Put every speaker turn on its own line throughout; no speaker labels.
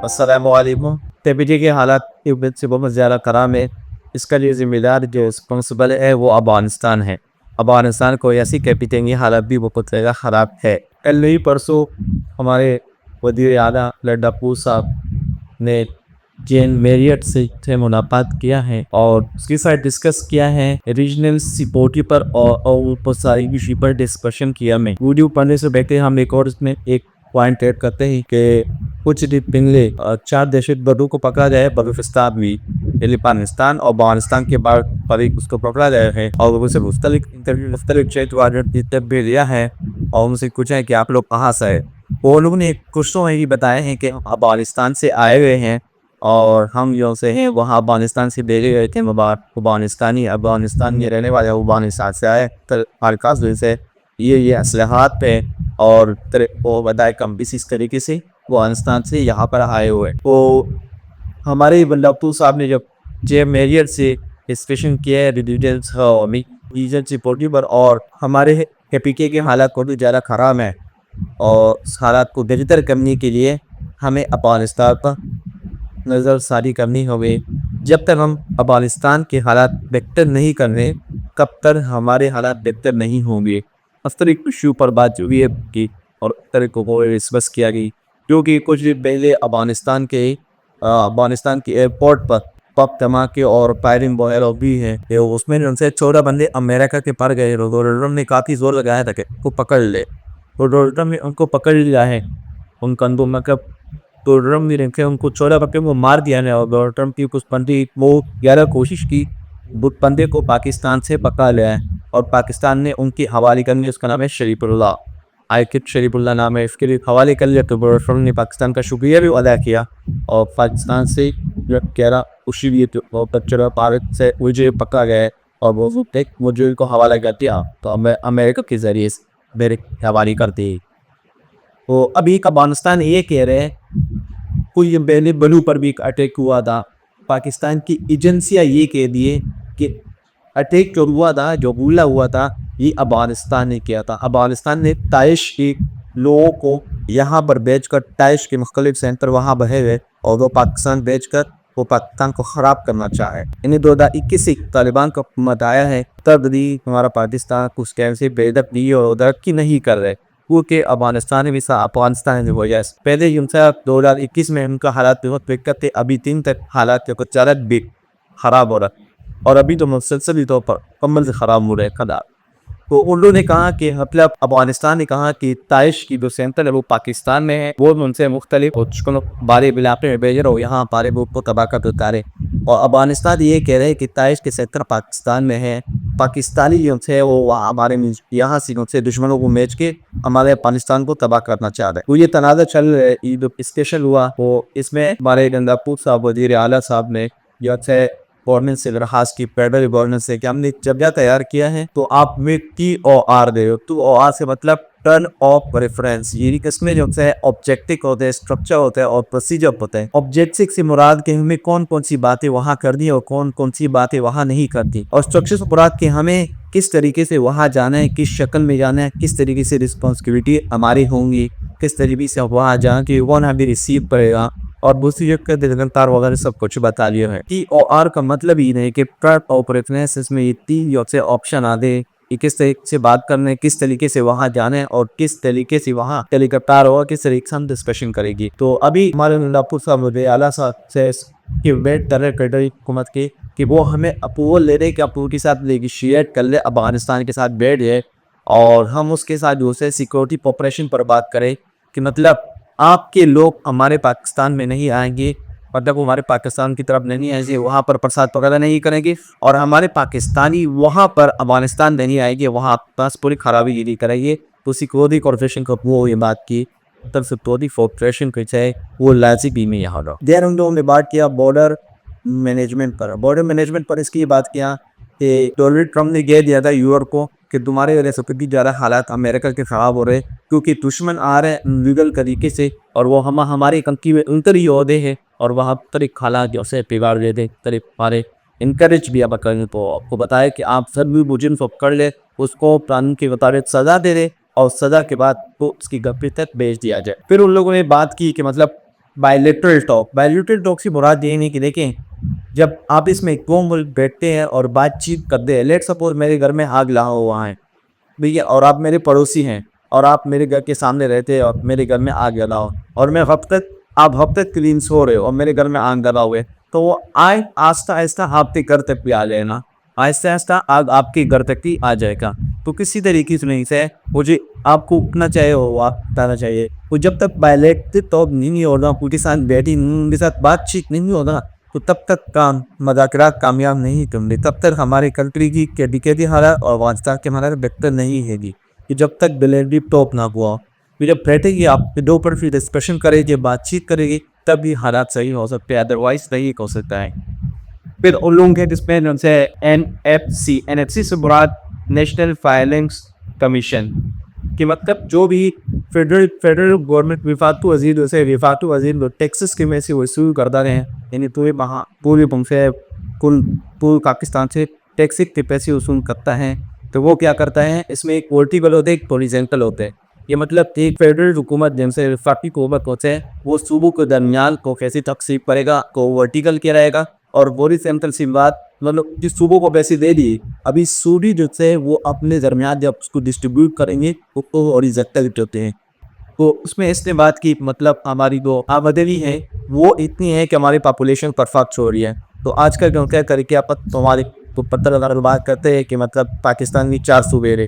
अस्सलामुअलैकुम। तबीयत के हालात की वजह से बहुत ज़्यादा ख़राब है। इसका जो ज़िम्मेदार जो रिस्पॉन्सिबल है वो अफ़गानिस्तान है। अफ़गानिस्तान को ऐसी कैपिटल की हालत भी बहुत ज़्यादा ख़राब है। कल नहीं परसों हमारे वज़ीर आला लड्डापू साहब ने जेन मेरियट से मुलाकात किया है और उसके साथ डिस्कस किया है रीजनल सिक्योरिटी पर और ऊपर सारी विषय पर डिस्कशन किया। मैं वीडियो पढ़ने से बेहतर हम एक और इसमें एक पॉइंट ऐड करते हैं कि कुछ दिन पहले 4 दहशतगर्दों को पकड़ा गया है बलूचिस्तान में, पाकिस्तान और अफगानिस्तान के बाद फरीक उसको पकड़ा गया है और उनसे मुख्तलिफ इंटरव्यू मुख्तलिफ चैट भी लिया है और उनसे पूछा है कि आप लोग कहाँ से है। वो लोगों ने कुछ तो यही बताया है कि हम अफगानिस्तान से आए हुए हैं और हम जो से हैं वहाँ अफगानिस्तान से भेजे गए थे। अफगानिस्तान में रहने वाले अफगानिस्तान से आए हरकत से ये असलहात पे और वो बताए कम इस तरीके से वो अफगानिस्तान से यहाँ पर आए हुए हैं। तो हमारे बल्लभपुर साहब ने जब जे मेरियट से डिस्कशन किया है रीजन सिक्योरिटी पर और हमारे KPK के हालात को भी ज़्यादा ख़राब है और उस हालात को बेहतर करने के लिए हमें अफगानिस्तान पर नज़र सारी करनी होगी। जब तक हम अफगानिस्तान के हालात बेहतर नहीं कर रहे कब तक हमारे हालात बेहतर नहीं होंगे। इस तरह के इशू पर बात हुई है कि और इस तरह को डिस्कस किया गई क्योंकि कुछ दिन पहले अफगानिस्तान के एयरपोर्ट पर पब धमाके और फायरिंग वगैरह भी है। ये उसमें उनसे 14 बंदे अमेरिका के पर गए। डोनाल्ड ट्रम्प ने काफ़ी जोर लगाया था कि वो पकड़ ले, तो डोनाल्ड ट्रम्प ने उनको पकड़ लिया है। उन कंधों में कब तो ट्रम्प ने रखे उनको 14 बंदे वो मार दिया है और डोनाल्ड ट्रम्प की कुछ बंदे वो 11 कोशिश की बुत बंदे को पाकिस्तान से पकड़ा लिया है और पाकिस्तान ने उनकी हवाले करने उसका नाम है शरीफुल्लाह आयकित शरीफुल्लाह नाम है, इसके लिए हवाले कर लिया। तो डोनाल्ड ट्रम्प ने पाकिस्तान का शुक्रिया भी अदा किया और पाकिस्तान से कह रहा उसी लिए तो बच्चा भारत से मुझे पकड़ा गया है और वो टेक मुझे को हवाला कर दिया तो अमेरिका के ज़रिए मेरे हवाले कर दी। तो अभी अफगानिस्तान ये कह रहे हैं कोई पहले बलू पर भी एक अटैक हुआ था। पाकिस्तान की एजेंसियाँ ये कह दिए कि अटैक जो हुआ था जो हमला हुआ था ये अफगानिस्तान ने किया था। अफगानिस्तान ने दाइश के लोगों को यहाँ पर भेजकर दाइश के मुख्तलिफ सेंटर वहाँ बहे हुए और वो पाकिस्तान भेजकर वो पाकिस्तान को ख़राब करना चाहे। इन्हें 2021 से तालिबान का हुकूमत आया है तब भी हमारा पाकिस्तान कुछ टाइम से बेदक नहीं और तरक्की नहीं कर रहे क्योंकि अफगानिस्तान में अफगानिस्तान की वजह से पहले उनसे 2021 में उनका हालात बहुत बेहतर थे। अभी 3 तक हालात कुछ ज़्यादा भी ख़राब हो रहा और अभी तो मुसलसल तौर पर कमल से ख़राब हो रहे खदा। तो उन लोगों ने कहा कि मतलब अफगानिस्तान ने कहा कि दाइश की जो सेंटर है वो पाकिस्तान में है, वो उनसे मुख्तलिफ बारे इलाके में भेज रहे हो यहाँ बारे वो तबाह कर उतारे और अफगानिस्तान ये कह रहे हैं कि दाइश के सेंटर पाकिस्तान में है। पाकिस्तानी जो है वो हमारे यहाँ से उनसे दुश्मनों को मेच के हमारे पाकिस्तान को तबाह करना चाह रहे हैं। तो ये तनाज़ा चल रहा है। ईद स्पेशल हुआ वो इसमें हमारे गंदापुर साहब वज़ीर आला साहब ने जो है गवर्नेंस से दरखास्त की फेडरल गवर्नेंस से कि हमने जबिया तैयार किया है तो आप में TOR दे हो। TOR से मतलब टर्न ऑफ रेफरेंस, ये किसमें जो है ऑब्जेक्टिव होते हैं, स्ट्रक्चर होता है और प्रोसीजर होता है। ऑब्जेक्टिव से मुराद के हमें कौन कौन सी बातें वहाँ करनी और कौन कौन सी बातें वहाँ नहीं करती और स्ट्रक्चर से मुराद के हमें किस तरीके से वहाँ जाना है, किस शक्ल में जाना है, किस तरीके से रिस्पॉन्सिबिलिटी हमारी होंगी, किस तरीके से वहाँ जाना कि कौन हमें रिसीव करेगा और दूसरी तार वगैरह सब कुछ बता लिया है। TOR का मतलब ही नहीं कि टर्न ऑफ रेफरेंस इसमें ये 3 से ऑप्शन आ दे कि किस तरीके से बात करना है, किस तरीके से वहाँ जाना है और किस तरीके से वहाँ हेलीकॉप्टर होगा, किस तरीके से हम डिस्कशन करेंगे। तो अभी हमारे नंदापुर साहब आला साहब से कि वेट कर रहे फेडरल हुकूमत के कि वो हमें अप्रूवल ले रहे कि अप्रूवल के साथ नेगोशिएट कर ले, अफगानिस्तान के साथ बैठ जाए और हम उसके साथ जो है सिक्योरिटी ऑपरेशन पर बात करें कि मतलब आपके लोग हमारे पाकिस्तान में नहीं आएंगे, मतलब हमारे पाकिस्तान की तरफ नहीं आएंगे, वहाँ पर प्रसाद वगैरह नहीं करेंगे और हमारे पाकिस्तानी वहाँ पर अफगानिस्तान नहीं आएंगे, वहाँ पास पूरी खराबी नहीं करेंगे। तो सिक्योरिटी कॉर्पोरेशन को वो ये बात की तब सिक्योरिटी कॉर्पोरेशन को चाहे वो लाजिमी में यहाँ रहो। देर उन लोगों ने बात किया बॉर्डर मैनेजमेंट पर इसकी बात किया कि डोनाल्ड ट्रम्प ने कह दिया था यूरोप को कि तुम्हारे वजह से कितनी ज़्यादा हालात अमेरिका के ख़राब हो रहे क्योंकि दुश्मन आ रहे हैं लीगल तरीके से और वो हमारी कंट्री में उन तरी अहदे हैं और वहाँ तरीक हालात जो है बिगाड़ देते तरीक हमारे इनक्रेज भी अब करें। तो आपको बताया कि आप सब भी मुजिम को पकड़ ले, उसको कानून के मुताबिक सज़ा दे दे और सज़ा के बाद तो उसकी गप्पी तक भेज दिया जाए। फिर उन लोगों ने बात की कि मतलब बायलेटरल टॉक से मुराद ये नहीं कि देखें, जब आप इसमें दो मुल्क बैठते हैं और बातचीत करते हैं, लेट सपोज मेरे घर में आग लगा हुआ है, ठीक है, और आप मेरे पड़ोसी हैं और आप मेरे घर के सामने रहते हैं और मेरे घर में आग लगा हो, और मैं हफ्ते तक क्लीन सो रहे हो और मेरे घर में आग लगा हुए, तो वो आग आहिस्ता आहिस्ता आपके घर तक भी आ जाएगा, आहिस्ता आहिस्ता आग आपके घर तक ही आ जाएगा। तो किसी तरीके से नहीं से मुझे आपको उठना चाहिए हो, आप बताना चाहिए। तो जब तक बायलेटरल टॉक नहीं होगा, उनके साथ बैठी उनके साथ बातचीत नहीं होगा, तो तब तक काम मज़ाकरात कामयाब नहीं होंगे, तब तक हमारे कंट्री की कैदी हालत और अफगानिस्तान के हालात बेहतर नहीं होगी, कि जब तक बिलेंडरी टॉप ना हुआ। फिर जब बैठेगी आप दो ऊपर फिर डिस्कशन करेंगे, बातचीत करेगी, तब भी हालात सही हो सकते हैं, अदरवाइज नहीं हो सकता है। फिर उन लोगों के जिसमें उनसे एनएफसी से मुराद नेशनल फाइनेंस कमीशन, कि मतलब जो भी फेडरल गवर्नमेंट विफाकू वजीर टैक्सेस के में से वसूल करता रहे, यानी पूरे से कुल पाकिस्तान से टैक्स के पैसे वसूल करता है। तो वो क्या करता है, इसमें एक वर्टिकल होते हैं, एक हॉरिजॉन्टल होते हैं। ये मतलब एक फेडरल हुकूमत जैसे वफाकी हुकूमत होते हैं, वो सूबों के दरमियान को कैसे तकसीम करेगा, को वर्टिकल क्या रहेगा, और हॉरिजॉन्टल सी बात मतलब जिस सूबों को पैसे दे दिए, अभी सूबी जो है वो अपने दरमियान जब उसको डिस्ट्रीब्यूट करेंगे वो हॉरिजॉन्टल होते हैं। तो उसमें इसने बात की मतलब हमारी जो आमदनी है वो इतनी है कि हमारी पॉपुलेशन परफेक्ट हो रही है। तो आजकल जो क्या तरीके आप हमारे तो पता लगा बात करते हैं कि मतलब पाकिस्तान की 4 सूबे रहे,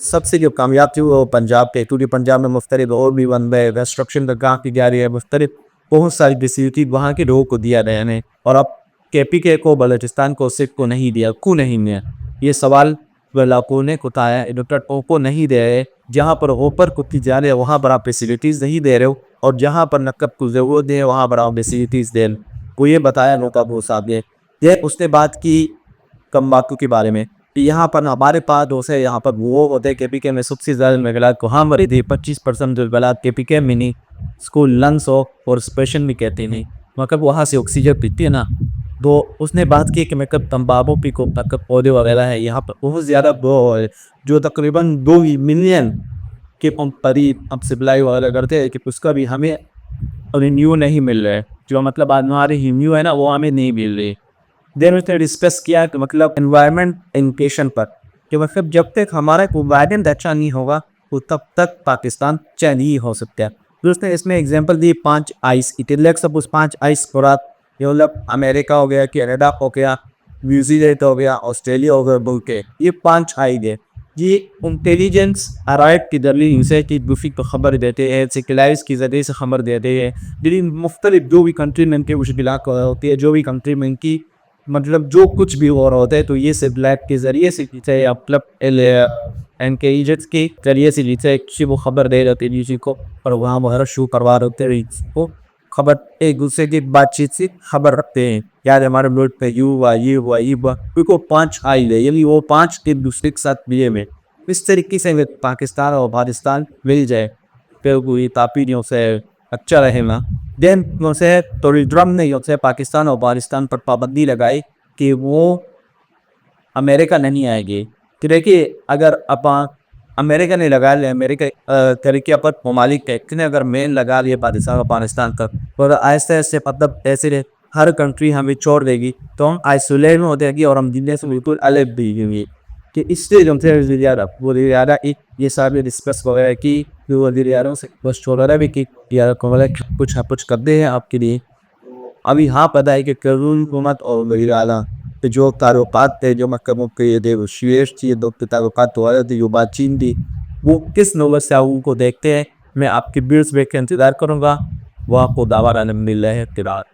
सबसे जो कामयाब थी वो पंजाब के, क्योंकि पंजाब में मुख्तलिफ और भी बन रहे, कंस्ट्रक्शन का काम की जा रही है, मुख्तलिफ बहुत सारी फैसिलिटी वहाँ के लोगों को दिया गया है, और अब KPK को बलोचिस्तान को सिख को नहीं दिया, क्यों नहीं दिया, ये सवाल इलाकों ने उठाया। डॉक्टर को नहीं दे रहे, जहाँ पर होपर कुत्ती जा रहे हैं वहाँ पर आप फैसिलिटीज़ नहीं दे रहे हो, और जहाँ पर नकब को ज़रूरत है वहाँ पर आप फैसिलिटीज़ दे, को ये बताया नौका साहब ने। ये उसने बात की तम्बाकू के बारे में कि यहाँ पर हमारे पास दोस्त है, यहाँ पर वो होते हैं KPK में सबसे ज़्यादा मेघलात को हाँ मरी थी 25% जो मेघलात KPK में नहीं, स्कूल लंग्स हो और स्पेशल भी कहते नहीं, मतलब वहाँ से ऑक्सीजन पीती है ना। तो उसने बात की कि मतलब तम्बाकू पी को मतलब पौधे वगैरह है यहाँ पर बहुत ज़्यादा वो है, जो तकरीबन 2 मिलियन के करीब अब सप्लाई वगैरह करते हैं, कि उसका भी हमें रिन्यू नहीं मिल रहा है, जो मतलब हमारे रिन्यू है ना वो हमें नहीं मिल रही। देन उसने डिस्कस किया कि मतलब एनवायरनमेंट एजुकेशन पर, कि मतलब जब तक हमारा एनवायरनमेंट अच्छा नहीं होगा तो तब तक पाकिस्तान अच्छा नहीं हो सकता है। तो उसने इसमें एग्जांपल दी 5 आइस, इटलेक्स सब उस 5 आइस खुराक, ये मतलब अमेरिका हो गया, कनाडा हो गया, न्यूजीलैंड हो गया, ऑस्ट्रेलिया हो गया, बुल के ये 5 आइस है। ये इंटेलिजेंस अराइव के जरिए इनसे की दूसरी को खबर देते हैं, सिक्लाइज के जरिए से खबर देते हैं, जिन मुख्तलिफ जो भी कंट्री में इनके मुश्किलात होती है, जो भी कंट्री में इनकी मतलब जो कुछ भी हो रहा होता है, तो ये सेटेलाइट के ज़रिए से जिसे मतलब इनके एजेंट्स के ज़रिए से जिसे किसी को खबर दे जाती है किसी को, और वहाँ वगैरह शो करवा रहे हैं को खबर, एक दूसरे की बातचीत से खबर रखते हैं, यार हमारे मुल्क पे ये हुआ ये हुआ ये हुआ, क्योंकि 5 आई है, यानी वो 5 एक दूसरे के साथ मिले में इस तरीके से पाकिस्तान और अफगानिस्तान मिल जाए, फिर कोई तापीनियों से अच्छा रहेगा। देन उनसे ट्रम्प ने उनसे पाकिस्तान और अफगानिस्तान पर पाबंदी लगाई कि वो अमेरिका नहीं आएगी। तो देखिए अगर आप अमेरिका ने लगा लिया, अमेरिका तरीके पर ममालिक कहते हैं, अगर मेन लगा लिया पाकिस्तान अफगानिस्तान का, तो आहिस्ते आहिस्ते मतलब ऐसे हर कंट्री हमें छोड़ देगी, तो हम आइसोलेट में हो जाएगी और हम दुनिया से बिल्कुल अलग भी होंगे। कि इससे जो थे वो ज़्यादा ये सारे डिस्कस वगैरह की, जो वज़ीर से बस छोड़ रहा भी कि यार कुछ कर दे हैं आपके लिए। अभी हाँ पता है कि करून हुकूमत और वज़ीर आला तो जो ताल्लुकात थे, जो मक्का मुक्के थे, वो शेष थी, दो ताल्लुकात हो रहे थे, जो बातचीत थी, वो किस नौबत से उनको देखते हैं। मैं आपकी बीर्स ब्रेक का इंतज़ार करूँगा। वो आपको दावा मिल रहा है।